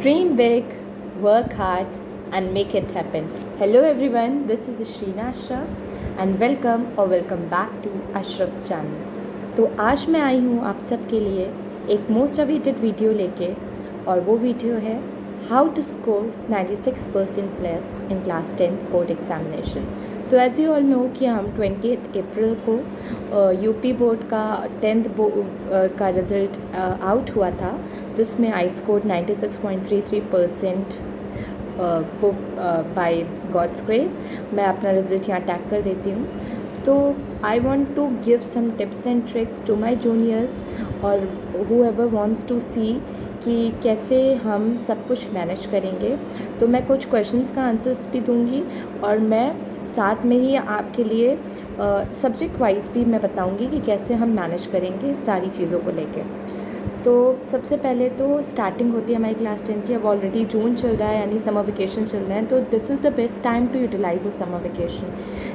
Dream big, work hard, and make it happen. Hello everyone, this is Sheena Ashraf and welcome back to Ashraf's channel. तो आज मैं आई हूँ आप सब के लिए एक मोस्ट अवेटेड वीडियो लेके और वो वीडियो है how to score 96% plus in class 10th board examination. So as you all know कि हम 20 अप्रैल को यूपी बोर्ड का 10th का रिज़ल्ट आउट हुआ था, जिसमें आई स्कोर 96.33% को बाय गॉड्स ग्रेस. मैं अपना रिज़ल्ट यहाँ टैग कर देती हूँ. तो I want to give some tips and tricks to my juniors और whoever wants to see कि कैसे हम सब कुछ मैनेज करेंगे. तो मैं कुछ क्वेश्चंस का आंसर्स भी दूंगी और मैं साथ में ही आपके लिए सब्जेक्ट वाइज भी मैं बताऊंगी कि कैसे हम मैनेज करेंगे सारी चीज़ों को लेके. तो सबसे पहले तो स्टार्टिंग होती है हमारी क्लास 10 की. अब ऑलरेडी जून चल रहा है, यानी समर वेकेशन चल रहा है. तो this is the best time to utilise a summer vacation,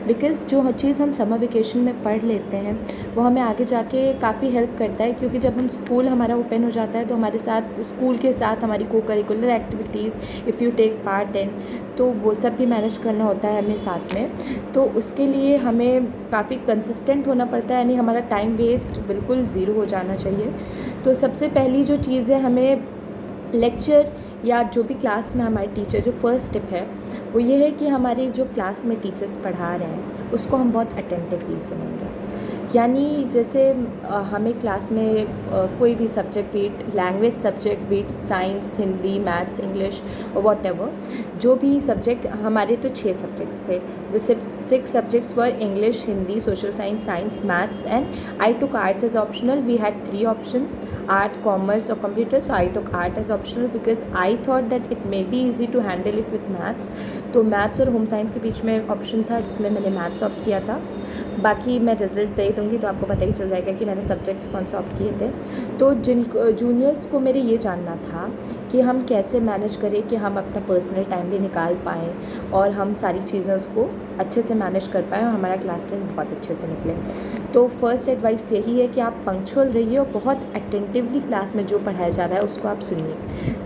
because जो हर चीज़ हम समर वेकेशन में पढ़ लेते हैं वो हमें आगे जाके काफ़ी हेल्प करता है. क्योंकि जब हम स्कूल हमारा ओपन हो जाता है तो हमारे साथ स्कूल के साथ हमारी को curricular activities if you take part in, तो वो सब भी मैनेज करना होता है हमें साथ में. तो उसके लिए हमें काफ़ी कंसिस्टेंट होना पड़ता है, यानी हमारा टाइम वेस्ट बिल्कुल ज़ीरो हो जाना चाहिए. तो सबसे पहली जो चीज़ है, हमें लेक्चर या जो भी क्लास में हमारे टीचर, जो फर्स्ट स्टेप है वो ये है कि हमारी जो क्लास में टीचर्स पढ़ा रहे हैं उसको हम बहुत अटेंटिवली सुनेंगे. यानी जैसे हमें क्लास में कोई भी subject, be it language subject, be it science, Hindi, maths, English, whatever, जो भी सब्जेक्ट, हमारे तो 6 सब्जेक्ट्स थे. The 6 subjects were English, Hindi, social science, science, maths, and I took arts as optional. We had 3 options, art, commerce और computer. So I took art as optional because I thought that it may be easy to handle it with maths. तो maths और home science के बीच में option था जिसमें मैंने maths opt किया था. बाकी मैं रिज़ल्ट दे दूँगी तो आपको पता ही चल जाएगा कि मैंने सब्जेक्ट्स कौन से ऑप्ट किए थे. तो जिन जूनियर्स को मेरे ये जानना था कि हम कैसे मैनेज करें कि हम अपना पर्सनल टाइम भी निकाल पाएँ और हम सारी चीज़ें उसको अच्छे से मैनेज कर पाएँ और हमारा क्लास 10 बहुत अच्छे से निकले. तो फर्स्ट एडवाइस यही है कि आप पंक्चुअल रहिए और बहुत अटेंटिवली क्लास में जो पढ़ाया जा रहा है उसको आप सुनिए,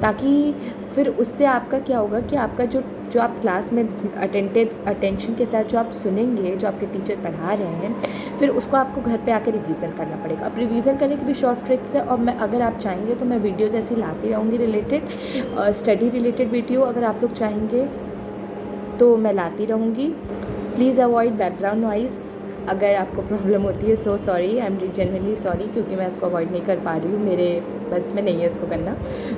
ताकि फिर उससे आपका क्या होगा कि आपका जो आप क्लास में अटेंशन के साथ जो आप सुनेंगे, जो आपके टीचर पढ़ा रहे हैं, फिर उसको आपको घर पे आकर रिवीजन करना पड़ेगा. अब रिवीजन करने की भी शॉर्ट ट्रिक्स है और मैं, अगर आप चाहेंगे तो मैं वीडियोज़ ऐसी लाती रहूँगी रिलेटेड, स्टडी रिलेटेड वीडियो अगर आप लोग चाहेंगे तो मैं लाती रहूँगी. Please avoid background noise. अगर आपको प्रॉब्लम होती है, so sorry, I am genuinely sorry, क्योंकि मैं इसको अवॉइड नहीं कर पा रही हूँ, मेरे बस में नहीं है इसको करना.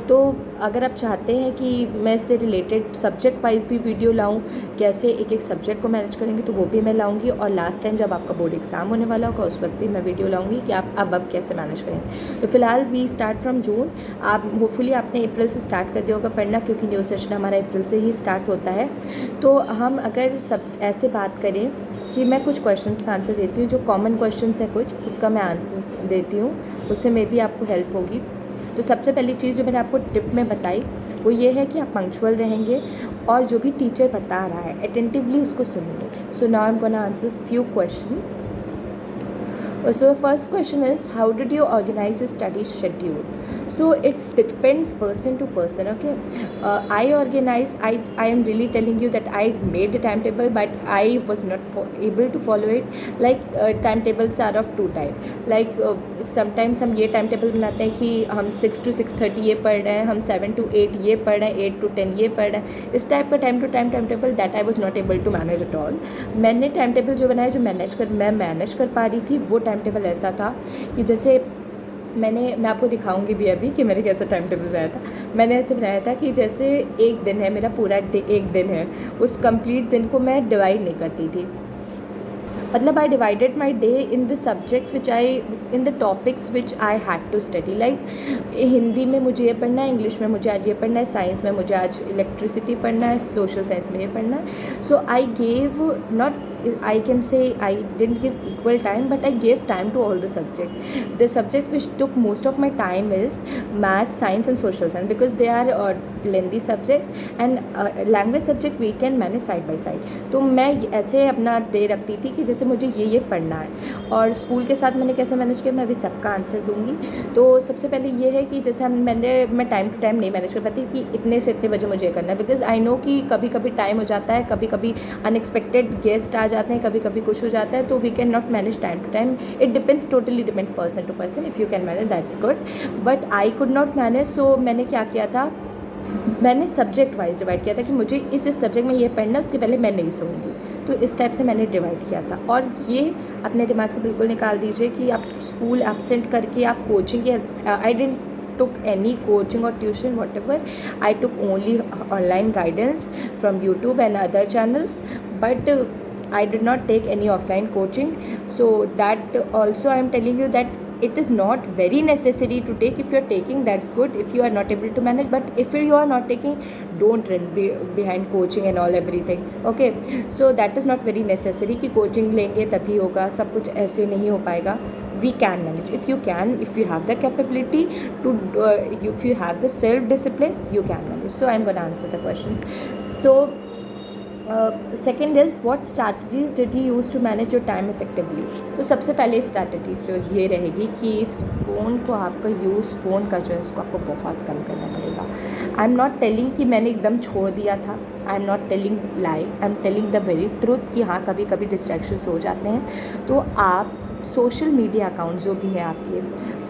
तो अगर आप चाहते हैं कि मैं इससे रिलेटेड सब्जेक्ट वाइज भी वीडियो लाऊं, कैसे एक एक सब्जेक्ट को मैनेज करेंगे, तो वो भी मैं लाऊंगी. और लास्ट टाइम जब आपका बोर्ड एग्ज़ाम होने वाला होगा उस वक्त भी मैं वीडियो लाऊंगी कि आप अब कैसे मैनेज करेंगे. तो फिलहाल वी स्टार्ट फ्रॉम जून. आप होपफुली आपने अप्रैल से स्टार्ट कर दिया होगा पढ़ना, क्योंकि न्यू सेशन हमारा अप्रैल से ही स्टार्ट होता है. तो हम अगर सब ऐसे बात करें कि मैं कुछ क्वेश्चंस का आंसर देती हूँ, जो कॉमन क्वेश्चंस हैं कुछ, उसका मैं आंसर देती हूँ, उससे मे बी आपको हेल्प होगी. तो सबसे पहली चीज़ जो मैंने आपको टिप में बताई वो ये है कि आप पंक्चुअल रहेंगे और जो भी टीचर बता रहा है अटेंटिवली उसको सुनेंगे. So now I am gonna answer few question. So first question is, how did you organize your study schedule? So it depends person to person. Okay, I organized. I am really telling you that I made a timetable, but I was not able to follow it. Like timetables are of two type. Like sometimes हम ये timetable बनाते हैं कि हम 6 to 6:30 ये पढ़ रहे हैं, हम 7 to 8 ये पढ़ रहे हैं, 8 to 10 ये पढ़ रहे हैं. इस टाइप का time to time timetable that I was not able to manage at all. मैंने टाइमटेबल जो बनाया, जो मैं मैनेज कर पा रही थी, वो टाइम टेबल ऐसा था कि जैसे मैं आपको दिखाऊंगी भी अभी कि मैंने कैसा टाइम टेबल बनाया था. मैंने ऐसे बनाया था कि जैसे एक दिन है मेरा, पूरा एक दिन है, उस कंप्लीट दिन को मैं डिवाइड नहीं करती थी. मतलब I divided my day in the subjects which I, in the topics which I had to study. Like Hindi में मुझे ये पढ़ना है, इंग्लिश में मुझे आज ये पढ़ना है, साइंस में मुझे आज इलेक्ट्रिसिटी पढ़ना है, सोशल साइंस में ये पढ़ना है. So I gave not I can say I didn't give equal time, but I gave time to all the subjects. The subject which took most of my time is math, science and social science, because they are lengthy subjects, and language subject we can manage side by side. तो मैं ऐसे अपना day रखती थी कि जैसे मुझे ये पढ़ना है, और स्कूल के साथ मैंने कैसे मैनेज किया, मैं अभी सबका आंसर दूंगी. तो सबसे पहले ये है कि जैसे मैं टाइम टू टाइम नहीं मैनेज कर पाती कि इतने से इतने बजे मुझे ये करना है, बिकॉज आई नो कि कभी कभी टाइम हो जाता है, कभी कभी अनएक्सपेक्टेड गेस्ट आ जाते हैं, कभी कभी कुछ हो जाता है, तो we can not manage time to time. It depends, totally depends person to person. If you can manage that's good, but I could not manage. So मैंने क्या किया था, मैंने सब्जेक्ट वाइज डिवाइड किया था कि मुझे इस सब्जेक्ट में ये पढ़ना है, उसके पहले मैं नहीं सोऊंगी. तो इस टाइप से मैंने डिवाइड किया था. और ये अपने दिमाग से बिल्कुल निकाल दीजिए कि आप स्कूल एब्सेंट करके आप कोचिंग की, I didn't took any coaching or tuition whatever. I took only online guidance from YouTube and other channels, but I did not take any offline coaching. So that also I am telling you that it is not very necessary to take. If you are taking, that's good, if you are not able to manage. But if you are not taking, don't run behind coaching and all everything. Okay, so that is not very necessary कि coaching लेंगे तभी होगा, सब कुछ ऐसे नहीं हो पाएगा. We can manage. If you can, if you have the capability to if you have the self discipline, you can manage. So I'm going to answer the questions. So second is what strategies did you use to manage your time effectively. तो सबसे पहले strategy जो ये रहेगी कि इस phone को आपका यूज़, फ़ोन का जो है उसको आपको बहुत कम करना पड़ेगा. आई एम नॉट टेलिंग कि मैंने एकदम छोड़ दिया था, I am not telling lie, I am telling the very truth कि हाँ कभी कभी डिस्ट्रैक्शंस हो जाते हैं. तो आप सोशल मीडिया अकाउंट जो भी है आपके,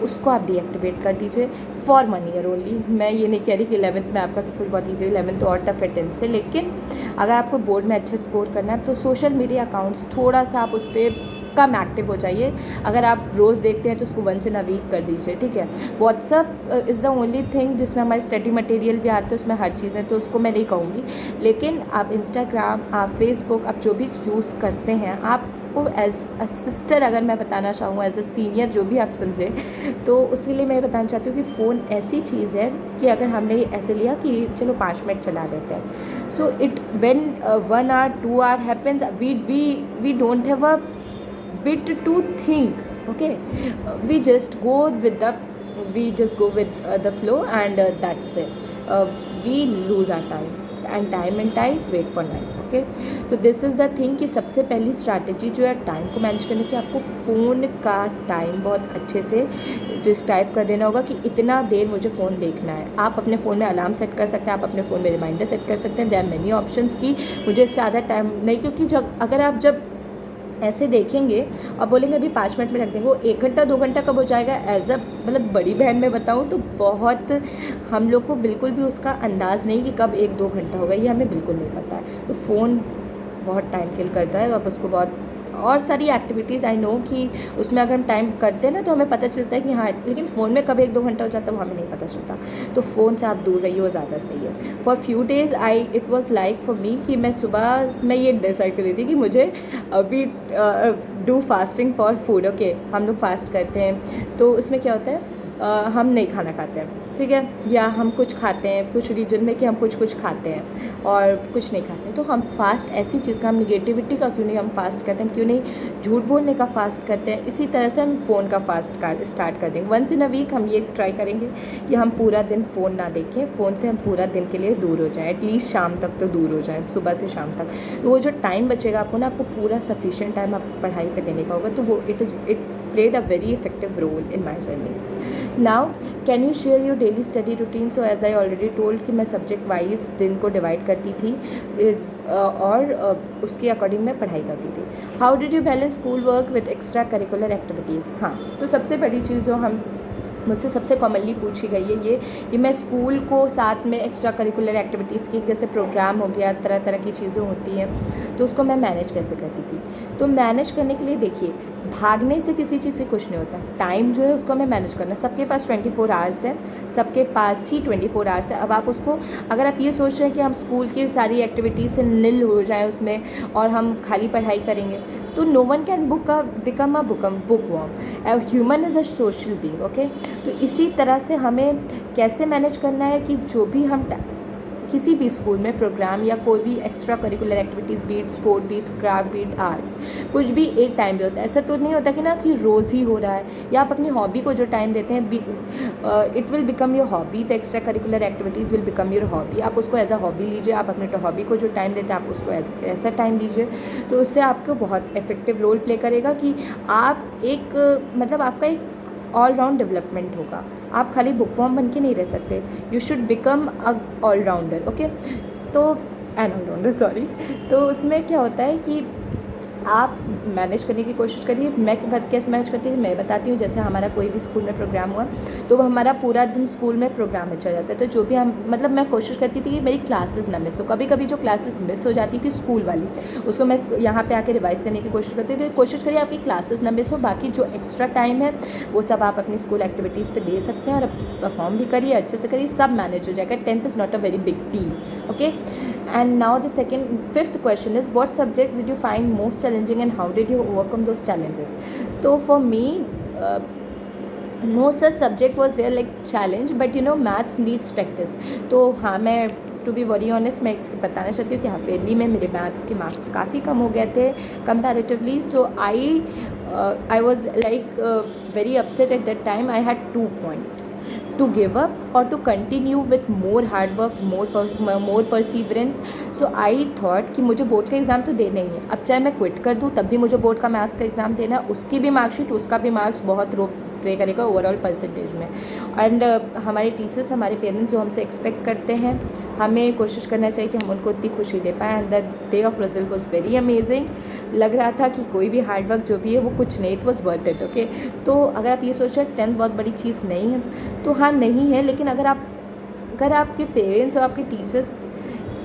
उसको आप डीएक्टिवेट कर दीजिए फॉर 1 ईयर ओनली. मैं ये नहीं कह रही कि 11th में आपका सब कुछ बहुत ईजी, 11th तो और टफ है 10th से, लेकिन अगर आपको बोर्ड में अच्छा स्कोर करना है तो सोशल मीडिया अकाउंट्स थोड़ा सा आप उस पर कम एक्टिव हो जाइए. अगर आप रोज़ देखते हैं तो उसको 1 in a week कर दीजिए, ठीक है. WhatsApp is the only thing जिसमें हमारे स्टडी मटेरियल भी आते हैं, उसमें हर चीज़ है, तो उसको मैं नहीं कहूँगी. लेकिन आप इंस्टाग्राम, आप फेसबुक, आप जो भी यूज़ करते हैं, आप को एज अ सिस्टर अगर मैं बताना चाहूँ, एज अ सीनियर जो भी आप समझें, तो उसके लिए मैं बताना चाहती हूँ कि फ़ोन ऐसी चीज़ है कि अगर हमने ऐसे लिया कि चलो 5 मिनट चला लेते हैं, so it when 1 hour 2 hour happens, we don't have a bit to think. Okay, we just go with the flow, and that's it. We lose our time, and time wait for night. Okay, तो this is the thing कि सबसे पहली strategy जो है time को manage करने की, आपको फ़ोन का टाइम बहुत अच्छे से जिस टाइप का देना होगा कि इतना देर मुझे फ़ोन देखना है. आप अपने फ़ोन में अलार्म सेट कर सकते हैं, आप अपने फ़ोन में रिमाइंडर सेट कर सकते हैं. देयर आर मेनी ऑप्शंस की मुझे इससे ज़्यादा टाइम नहीं, क्योंकि अगर आप जब ऐसे देखेंगे और बोलेंगे अभी 5 मिनट में रख देंगे, वो 1 घंटा 2 घंटा कब हो जाएगा. एज अ मतलब बड़ी बहन में बताऊँ तो बहुत हम लोग को बिल्कुल भी उसका अंदाज़ नहीं कि कब 1-2 घंटा होगा, ये हमें बिल्कुल नहीं पता है. तो फ़ोन बहुत टाइम किल करता है. अब उसको बहुत और सारी एक्टिविटीज़ आई नो कि उसमें अगर हम टाइम करते हैं ना तो हमें पता चलता है कि हाँ, लेकिन फ़ोन में कब 1-2 घंटा हो जाता है वो हमें नहीं पता चलता. तो फ़ोन से आप दूर रहिए, वो ज़्यादा सही है. For few days it was like for me कि मैं सुबह मैं ये डिसाइड कर ली थी कि मुझे अभी do fasting for food. Okay, हम लोग फास्ट करते हैं तो उसमें क्या होता है, हम नहीं खाना खाते हैं, ठीक है, या हम कुछ खाते हैं, कुछ रीजन में कि हम कुछ खाते हैं और कुछ नहीं खाते हैं. तो हम फास्ट ऐसी चीज़ का, हम निगेटिविटी का क्यों नहीं हम फास्ट करते हैं, क्यों नहीं झूठ बोलने का फास्ट करते हैं. इसी तरह से हम फ़ोन का फास्ट स्टार्ट कर देंगे. 1 in a week हम ये ट्राई करेंगे कि हम पूरा दिन फ़ोन ना देखें, फ़ोन से हम पूरा दिन के लिए दूर हो जाएँ, एटलीस्ट शाम तक तो दूर हो जाएँ, सुबह से शाम तक. तो वो जो टाइम बचेगा आपको ना, आपको पूरा सफिशिएंट टाइम आपको पढ़ाई पर देने का होगा. तो वो it played a very effective role in my journey. Now can you share your daily study routine? So as I already told कि मैं सब्जेक्ट वाइज दिन को डिवाइड करती थी और उसके अकॉर्डिंग मैं पढ़ाई करती थी. How did you balance school work with extra curricular activities. हाँ, तो सबसे बड़ी चीज़ जो मुझसे सबसे कॉमनली पूछी गई है ये कि मैं स्कूल को साथ में एक्स्ट्रा करिकुलर एक्टिविटीज़ की, जैसे प्रोग्राम हो गया, तरह तरह की चीज़ें होती हैं, तो उसको मैं मैनेज कैसे करती थी. तो मैनेज करने के लिए देखिए, भागने से किसी चीज़ से कुछ नहीं होता. टाइम जो है उसको हमें मैनेज करना. सबके पास 24 आवर्स है, सबके पास ही 24 आवर्स है. अब आप उसको, अगर आप ये सोच रहे हैं कि हम स्कूल की सारी एक्टिविटीज़ से निल हो जाए उसमें और हम खाली पढ़ाई करेंगे, तो no one can become a book worm. Human is a social being. Okay, तो इसी तरह से हमें कैसे मैनेज करना है कि जो भी हम किसी भी स्कूल में प्रोग्राम या कोई भी extra curricular activities, be it sport, be it craft, be it arts, कुछ भी एक टाइम पे होता है। ऐसा तो नहीं होता कि ना कि रोज़ ही हो रहा है, या आप अपनी हॉबी को जो टाइम देते हैं it will become your hobby, the extra curricular activities will become your hobby. आप उसको एज अ हॉबी लीजिए, आप अपने हॉबी को जो टाइम देते हैं आप उसको ऐसा टाइम लीजिए, तो उससे आपको बहुत इफेक्टिव रोल प्ले करेगा कि आप एक मतलब आपका एक ऑलराउंड डेवलपमेंट होगा। आप खाली बुकवर्म बन के नहीं रह सकते, you should become a allrounder, okay. तो एन ऑलराउंडर, सॉरी। तो उसमें क्या होता है कि आप मैनेज करने की कोशिश करिए। मैं कैसे मैनेज करती हूँ मैं बताती हूँ। जैसे हमारा कोई भी स्कूल में प्रोग्राम हुआ तो वो हमारा पूरा दिन स्कूल में प्रोग्राम में चल जाता है। तो जो भी हम मतलब मैं कोशिश करती थी कि मेरी क्लासेस ना मिस हो। कभी कभी जो क्लासेस मिस हो जाती थी स्कूल वाली, उसको मैं यहाँ पे आके रिवाइज़ करने की कोशिश करती थी। तो कोशिश करिए आपकी क्लासेस ना मिस हो। बाकी जो एक्स्ट्रा टाइम है वो सब आप अपनी स्कूल एक्टिविटीज़ पे दे सकते हैं और परफॉर्म भी करिए, अच्छे से करिए, सब मैनेज हो जाएगा। 10th is not a very big deal, okay. And now the fifth question is, what subjects did you find most challenging and how did you overcome those challenges? So for me, no such subject was there like challenge, but you know maths needs practice. तो हाँ, मैं to be very honest मैं बताना चाहती हूँ कि हाफेली में मेरे मैथ्स के मार्क्स काफ़ी कम हो गए थे कंपैरेटिवली। तो I was like very upset at that time. I had 2 point to give up or to continue with more hard work, more perseverance. So I thought कि मुझे बोर्ड का एग्ज़ाम तो देना ही है। अब चाहे मैं क्विट कर दूँ तब भी मुझे बोर्ड का मैथ्स का एग्ज़ाम देना है, उसकी भी मार्कशीट, उसका भी मार्क्स बहुत रोल प्ले करेगा ओवरऑल परसेंटेज में। एंड हमारे टीचर्स, हमारे पेरेंट्स जो हमसे एक्सपेक्ट करते हैं, हमें कोशिश करना चाहिए कि हम उनको इतनी खुशी दे पाएँ। And the day of result was very amazing. लग रहा था कि कोई भी हार्डवर्क जो भी है वो कुछ नहीं, it was worth it, okay. तो अगर आप ये सोच रहे हैं 10th बहुत बड़ी चीज़ नहीं है, तो हाँ नहीं है, लेकिन अगर आपके पेरेंट्स और आपके टीचर्स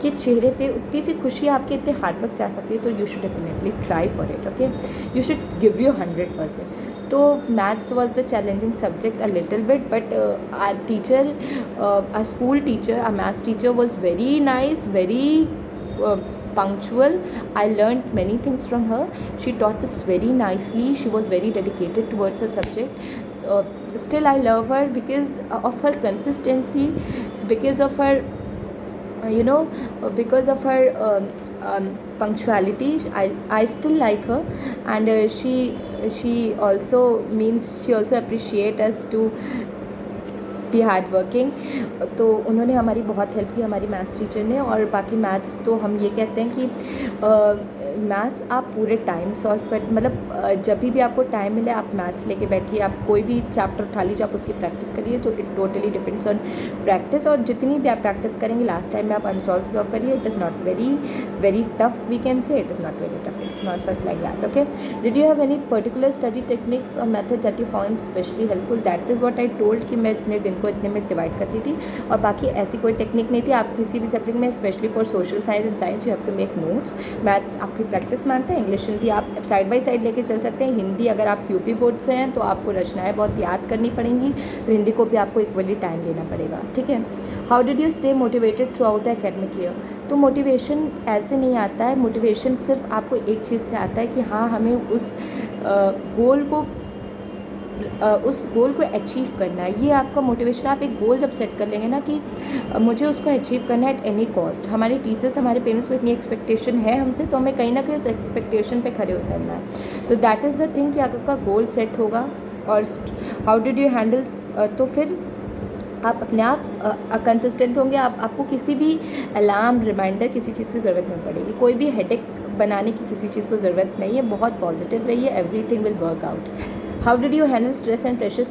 के चेहरे पे उतनी सी खुशी आपके इतने हार्डवर्क से आ सकती है तो you should definitely try for it, okay. You should give you 100%। तो maths was the challenging subject a little bit, but our teacher, our school teacher, our maths teacher was very nice, very punctual. I learned many things from her. She taught us very nicely. She was very dedicated towards her subject. Still I love her because of her consistency, because of her because of her punctuality. I still like her. And she also appreciate us to be hard working. तो उन्होंने हमारी बहुत help की, हमारी maths teacher ने। और बाकी maths तो हम ये कहते हैं कि मैथ्स आप पूरे टाइम सॉल्व कर, मतलब जब भी आपको टाइम मिले आप मैथ्स लेके बैठिए, आप कोई भी चैप्टर उठा लीजिए, आप उसकी प्रैक्टिस करिए। तो it totally depends on practice, और जितनी भी आप प्रैक्टिस करेंगे लास्ट टाइम में आप अनसॉल्व करिए। It is not very tough, we can say it is not very tough, not such like that, okay. Did you have any particular study techniques और method that you found specially helpful? That is what I told कि मैं इतने दिन को इतने में divide करती थी, और बाकी ऐसी कोई टेक्निक नहीं थी। आप किसी भी सब्जेक्ट में, specially for social science and science, you have to make notes. Maths आपकी प्रैक्टिस मांगते हैं, इंग्लिश हिंदी आप साइड बाय साइड लेके चल सकते हैं। हिंदी अगर आप यूपी बोर्ड से हैं तो आपको रचनाएं बहुत याद करनी पड़ेंगी, तो हिंदी को भी आपको इक्वली टाइम देना पड़ेगा, ठीक है। How did you stay motivated through out the academic year? तो मोटिवेशन ऐसे नहीं आता है, मोटिवेशन सिर्फ आपको एक चीज़ से आता है कि हाँ हमें उस गोल को अचीव करना है। ये आपका मोटिवेशन। आप एक गोल जब सेट कर लेंगे ना कि मुझे उसको अचीव करना है एट एनी कॉस्ट, हमारे टीचर्स, हमारे पेरेंट्स को इतनी एक्सपेक्टेशन है हमसे, तो हमें कहीं ना कहीं उस एक्सपेक्टेशन पे खड़े उतरना है। तो दैट इज़ द थिंग कि आपका गोल सेट होगा। और हाउ डिड यू हैंडल, तो फिर आप अपने आप कंसिस्टेंट होंगे। आपको किसी भी अलार्म, रिमाइंडर, किसी चीज़ की ज़रूरत नहीं पड़ेगी, कोई भी हेडेक बनाने की किसी चीज़ को ज़रूरत नहीं है। बहुत पॉजिटिव रहिए, everything will work out. How did you handle stress and pressure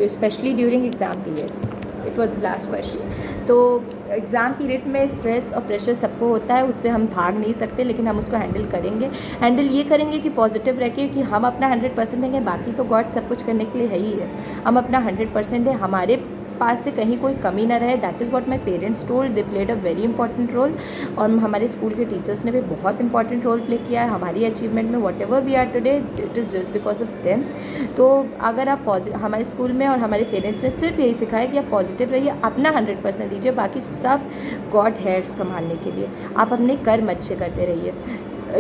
specially during exam periods? It was the last question. तो एग्ज़ाम पीरियड्स में स्ट्रेस और प्रेशर सबको होता है, उससे हम भाग नहीं सकते, लेकिन हम उसको हैंडल करेंगे। हैंडल ये करेंगे कि पॉजिटिव रह के कि हम अपना 100% देंगे, बाकी तो गॉड सब कुछ करने के लिए है ही है। हम अपना 100% है, हमारे पास से कहीं कोई कमी ना रहे। That is what my parents told, they played a very important role. और हमारे स्कूल के टीचर्स ने भी बहुत इंपॉर्टेंट रोल प्ले किया है हमारी अचीवमेंट में। Whatever we are today, it is just because of them. तो अगर आप हमारे स्कूल में और हमारे पेरेंट्स ने सिर्फ यही सिखाया कि आप पॉजिटिव रहिए, अपना 100% दीजिए, बाकी सब गॉड है संभालने के लिए। आप अपने कर्म अच्छे करते रहिए।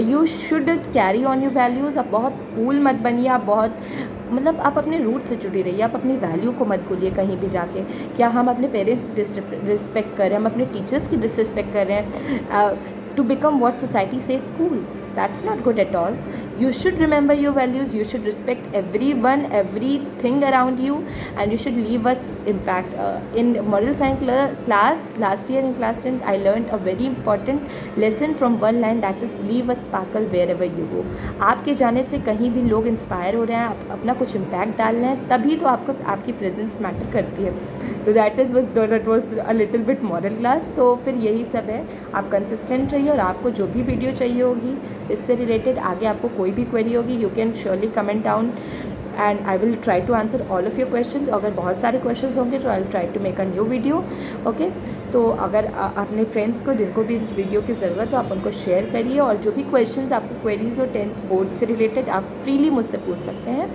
You should carry on your values. आप बहुत कूल मत बनिए, आप बहुत मतलब आप अपने रूट से जुड़ी रहिए, आप अपनी वैल्यू को मत भूलिए कहीं भी जाके। क्या हम अपने पेरेंट्स की डिसरिस्पेक्ट कर रहे हैं, हम अपने टीचर्स की डिसरिस्पेक्ट कर रहे हैं टू बिकम व्हाट सोसाइटी से cool? That's not good at all. You should remember your values, you should respect everyone, everything around you, and you should leave us impact. In moral science class last year in class 10, I learned a very important lesson from one line, that is leave a sparkle wherever you go. आपके जाने से कहीं भी लोग inspire हो रहे हैं, आप अपना कुछ इम्पैक्ट डाल रहे हैं, तभी तो आपको आपकी प्रेजेंस मैटर करती है. तो that was a little bit moral class. तो फिर यही सब है, आप कंसिस्टेंट रहिए, और आपको जो भी वीडियो चाहिए होगी इससे रिलेटेड, आगे आपको कोई भी क्वेरी होगी, you can surely comment down and I will try to answer all of your questions. अगर बहुत सारे क्वेश्चंस होंगे तो I will try to make a new video. Okay, तो अगर अपने फ्रेंड्स को जिनको भी इस वीडियो की ज़रूरत हो, आप उनको शेयर करिए, और जो भी क्वेश्चंस आपको क्वेरीज हो 10th बोर्ड से रिलेटेड, आप फ्रीली मुझसे पूछ सकते हैं.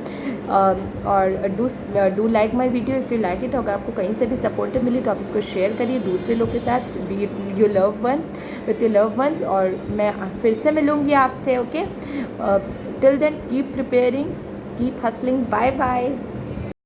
और do like my video if you like it. अगर आपको कहीं से भी सपोर्ट मिली तो आप इसको शेयर करिए दूसरे लोग के साथ, be it your love ones, with your love ones. और मैं फिर से मिलूँगी आपसे. Okay, till then keep preparing, keep hustling. Bye bye.